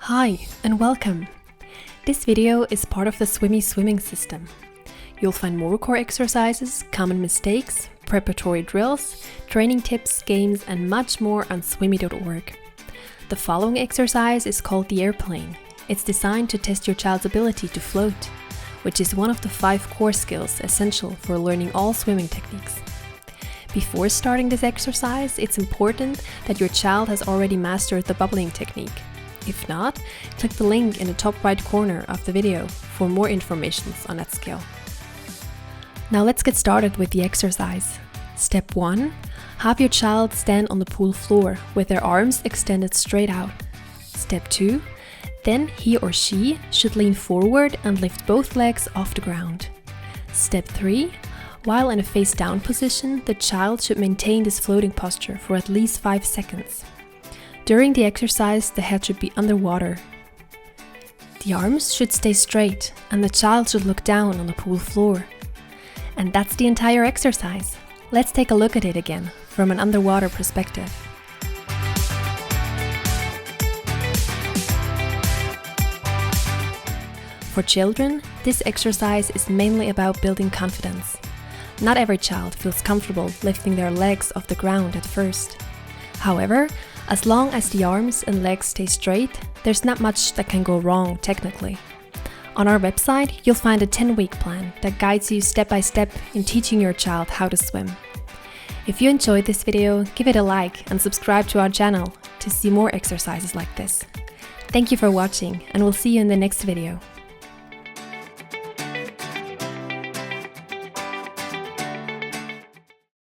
Hi and welcome! This video is part of the Swimy swimming system. You'll find more core exercises, common mistakes, preparatory drills, training tips, games and much more on swimy.org. The following exercise is called the airplane. It's designed to test your child's ability to float, which is one of the 5 core skills essential for learning all swimming techniques. Before starting this exercise, it's important that your child has already mastered the bubbling technique. If not, click the link in the top right corner of the video for more information on that skill. Now let's get started with the exercise. Step 1. Have your child stand on the pool floor with their arms extended straight out. Step 2. Then he or she should lean forward and lift both legs off the ground. Step 3. While in a face down position, the child should maintain this floating posture for at least 5 seconds. During the exercise, the head should be underwater. The arms should stay straight and the child should look down on the pool floor. And that's the entire exercise. Let's take a look at it again from an underwater perspective. For children, this exercise is mainly about building confidence. Not every child feels comfortable lifting their legs off the ground at first. However, as long as the arms and legs stay straight, there's not much that can go wrong technically. On our website, you'll find a 10-week plan that guides you step by step in teaching your child how to swim. If you enjoyed this video, give it a like and subscribe to our channel to see more exercises like this. Thank you for watching and we'll see you in the next video.